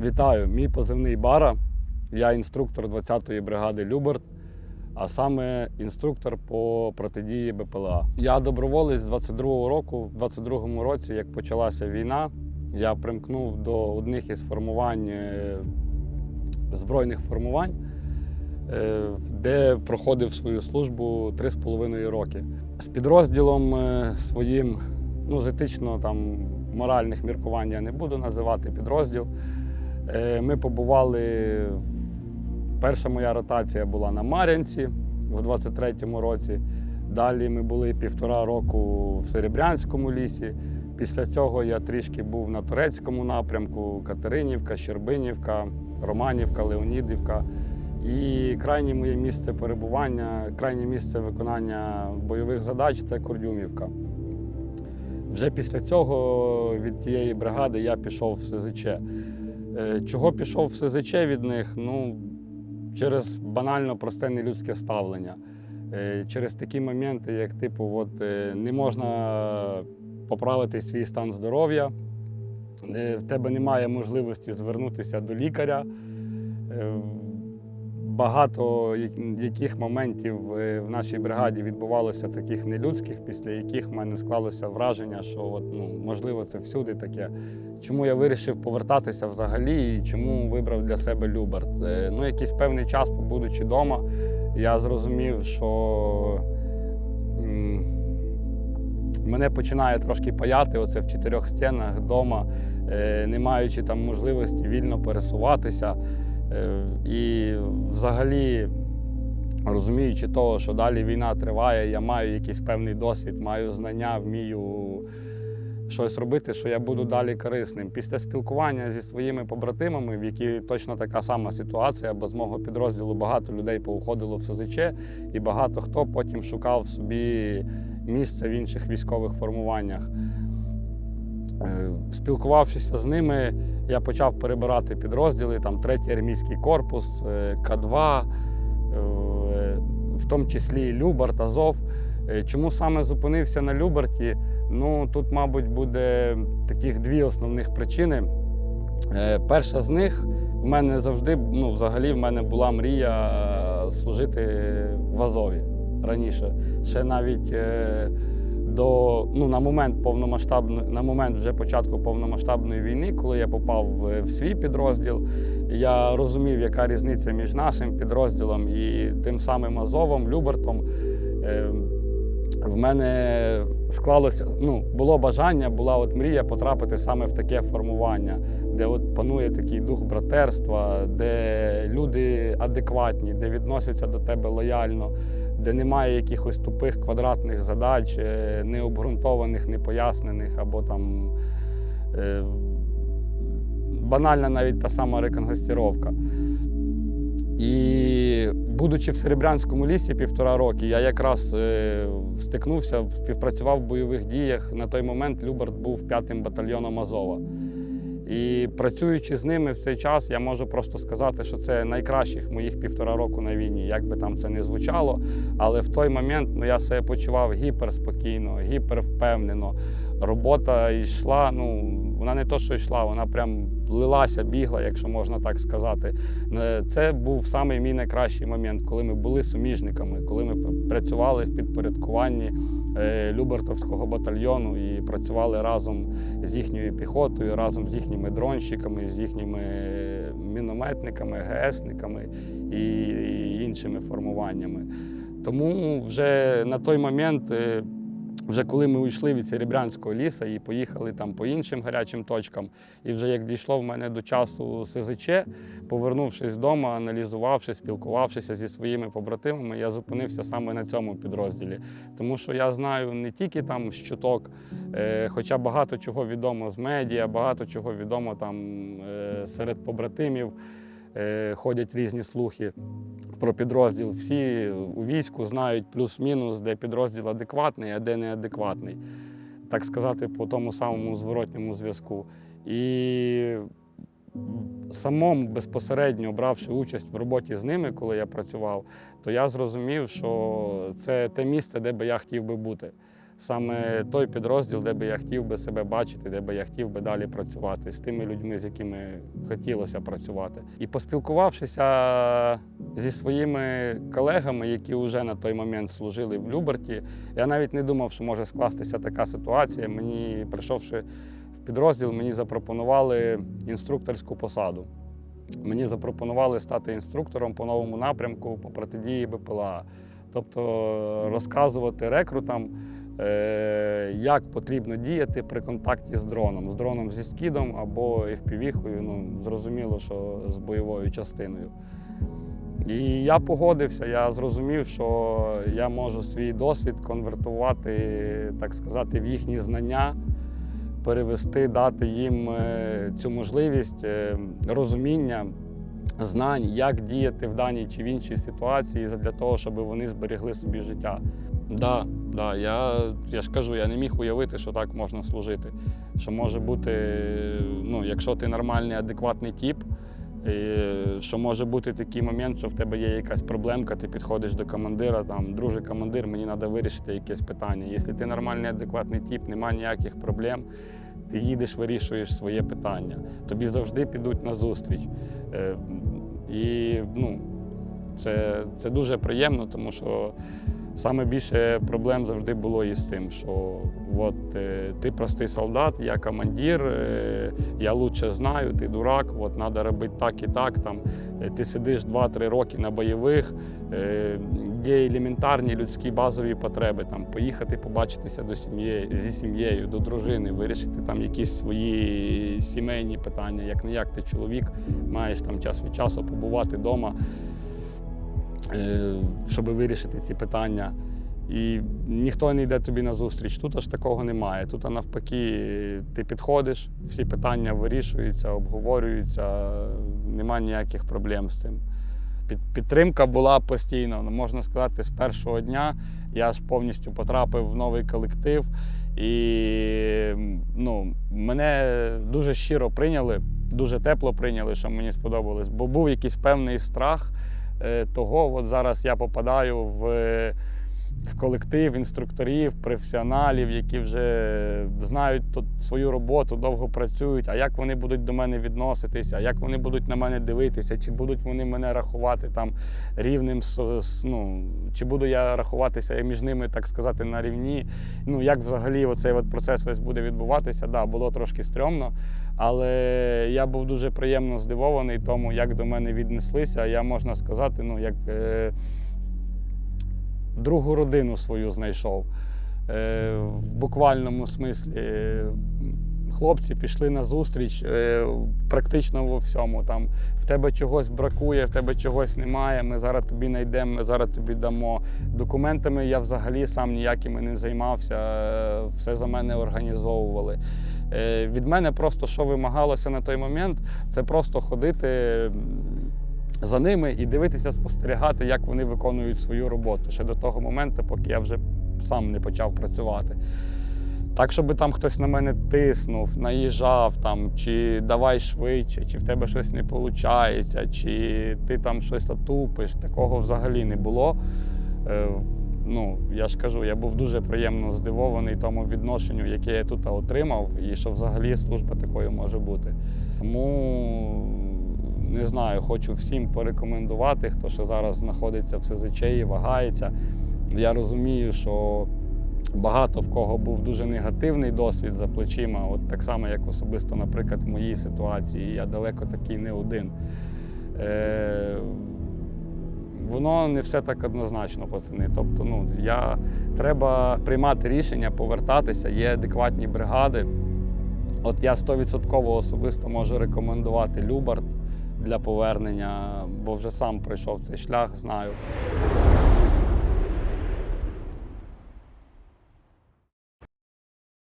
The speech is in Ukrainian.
Вітаю, мій позивний Бара. Я інструктор 20-ї бригади Люберт, а саме інструктор по протидії БПЛА. Я доброволець з 22-го року. В 22-му році, як почалася війна, я примкнув до одних із формувань, збройних формувань, де проходив свою службу 3,5 роки. З підрозділом своїм, з етично-моральних міркувань я не буду називати підрозділ. Ми побували, перша моя ротація була на Мар'янці в 23-му році. Далі ми були 1,5 року в Серебрянському лісі. Після цього я трішки був на Турецькому напрямку, Катеринівка, Щербинівка, Романівка, Леонідівка. І крайнє моє місце перебування, крайнє місце виконання бойових задач – це Курдюмівка. Вже після цього від тієї бригади я пішов в СЗЧ. Чого пішов в СЗЧ від них? Через банально просте нелюдське ставлення. Через такі моменти, як не можна поправити свій стан здоров'я, в тебе немає можливості звернутися до лікаря. Багато яких моментів в нашій бригаді відбувалося таких нелюдських, після яких в мене склалося враження, що можливо це всюди таке. Чому я вирішив повертатися взагалі і чому вибрав для себе Люберт? Якийсь певний час, побудучи вдома, я зрозумів, що мене починає трошки паяти оце в 4 стінах вдома, не маючи там можливості вільно пересуватися. І взагалі, розуміючи того, що далі війна триває, я маю якийсь певний досвід, маю знання, вмію щось робити, що я буду далі корисним. Після спілкування зі своїми побратимами, в які точно така сама ситуація, бо з мого підрозділу багато людей поуходило в СЗЧ, і багато хто потім шукав собі місце в інших військових формуваннях. Спілкувавшися з ними, я почав перебирати підрозділи, 3-й армійський корпус, К2, в тому числі Люберт, Азов. Чому саме зупинився на Люберті? Тут, мабуть, буде таких 2 основних причини. Перша з них, в мене завжди, взагалі в мене була мрія служити в Азові раніше. Ще навіть на момент вже початку повномасштабної війни, коли я попав в свій підрозділ, я розумів, яка різниця між нашим підрозділом і тим самим Азовом, Любертом. В мене склалося, було бажання, була мрія потрапити саме в таке формування, де панує такий дух братерства, де люди адекватні, де відносяться до тебе лояльно, де немає якихось тупих квадратних задач, необґрунтованих, непояснених, або банальна навіть та сама рекогностировка. І будучи в Серебрянському лісі 1,5 роки, я якраз стикнувся, співпрацював в бойових діях. На той момент Люберт був 5-м батальйоном Азова. І працюючи з ними в цей час, я можу просто сказати, що це найкращих моїх 1,5 року на війні, як би там це не звучало. Але в той момент я себе почував гіперспокійно, гіпервпевнено. Робота йшла, вона не то, що йшла, вона прям лилася, бігла, якщо можна так сказати. Це був самий мій найкращий момент, коли ми були суміжниками, коли ми працювали в підпорядкуванні Любертовського батальйону і працювали разом з їхньою піхотою, разом з їхніми дронщиками, з їхніми мінометниками, ГСниками і іншими формуваннями. Тому вже на той момент, вже коли ми уйшли від Серебрянського лісу і поїхали по іншим гарячим точкам, і вже як дійшло в мене до часу СЗЧ, повернувшись вдома, аналізувавши, спілкувавшися зі своїми побратимами, я зупинився саме на цьому підрозділі. Тому що я знаю не тільки з чуток, хоча багато чого відомо з медіа, багато чого відомо серед побратимів, ходять різні слухи про підрозділ. Всі у війську знають плюс-мінус, де підрозділ адекватний, а де неадекватний. Так сказати, по тому самому зворотньому зв'язку. І самому безпосередньо бравши участь в роботі з ними, коли я працював, то я зрозумів, що це те місце, де би я хотів би бути. саме той підрозділ, де би я хотів би себе бачити, де би я хотів би далі працювати, з тими людьми, з якими хотілося працювати. І поспілкувавшися зі своїми колегами, які вже на той момент служили в Люберті, я навіть не думав, що може скластися така ситуація. Мені, прийшовши в підрозділ, мені запропонували інструкторську посаду. Мені запропонували стати інструктором по новому напрямку по протидії БПЛА. Тобто розказувати рекрутам, як потрібно діяти при контакті з дроном зі скидом або FPV-хою, ну, зрозуміло, що з бойовою частиною. І я погодився, я зрозумів, що я можу свій досвід конвертувати, так сказати, в їхні знання, перевести, дати їм цю можливість розуміння, знань, як діяти в даній чи в іншій ситуації для того, щоб вони зберегли собі життя. Да, я ж кажу, я не міг уявити, що так можна служити. Що може бути, ну, якщо ти нормальний, адекватний тип, що може бути такий момент, що в тебе є якась проблемка, ти підходиш до командира, там, друже командир, мені треба вирішити якесь питання. Якщо ти нормальний, адекватний тип, немає ніяких проблем, ти їдеш, вирішуєш своє питання. Тобі завжди підуть на зустріч. І ну, це дуже приємно, тому що саме більше проблем завжди було із тим, що от, ти простий солдат, я командир, я краще знаю, ти дурак, от, треба робити так і так. Там, ти сидиш 2-3 роки на бойових, є елементарні людські базові потреби, там, поїхати побачитися зі сім'єю, до дружини, вирішити там, якісь свої сімейні питання, як-не-як ти чоловік, маєш там, час від часу побувати вдома, щоб вирішити ці питання. І ніхто не йде тобі на зустріч. Тут аж такого немає. Тут навпаки, ти підходиш, всі питання вирішуються, обговорюються, немає ніяких проблем з цим. Підтримка була постійно. Можна сказати, з першого дня я ж повністю потрапив в новий колектив. І ну, мене дуже щиро прийняли, дуже тепло прийняли, що мені сподобалось. Бо був якийсь певний страх того, от зараз я попадаю в колектив інструкторів, професіоналів, які вже знають тут свою роботу, довго працюють, а як вони будуть до мене відноситися, а як вони будуть на мене дивитися, чи будуть вони мене рахувати там рівним, ну, чи буду я рахуватися між ними, так сказати, на рівні. Ну, як взагалі оцей от процес весь буде відбуватися, да, було трошки стрьомно, але я був дуже приємно здивований тому, як до мене віднеслися. Я, можна сказати, ну, як другу родину свою знайшов. В буквальному смислі хлопці пішли на зустріч практично во всьому. Там, в тебе чогось бракує, в тебе чогось немає, ми зараз тобі знайдемо, ми зараз тобі дамо. Документами я взагалі сам ніякими не займався, все за мене організовували. Від мене просто, що вимагалося на той момент, це просто ходити за ними і дивитися, спостерігати, як вони виконують свою роботу, ще до того моменту, поки я вже сам не почав працювати. Так, щоб там хтось на мене тиснув, наїжджав, там, чи давай швидше, чи в тебе щось не виходить, чи ти там щось тупиш, такого взагалі не було. Ну, я ж кажу, я був дуже приємно здивований тому відношенню, яке я тут отримав, і що взагалі служба такою може бути. Тому, не знаю, хочу всім порекомендувати, хто ще зараз знаходиться в СЗЧ і вагається. Я розумію, що багато в кого був дуже негативний досвід за плечима, от так само, як особисто, наприклад, в моїй ситуації. Я далеко такий не один. Воно не все так однозначно, пацани. Тобто, ну, треба приймати рішення, повертатися, є адекватні бригади. От я 100% особисто можу рекомендувати Любарт для повернення, бо вже сам пройшов цей шлях, знаю.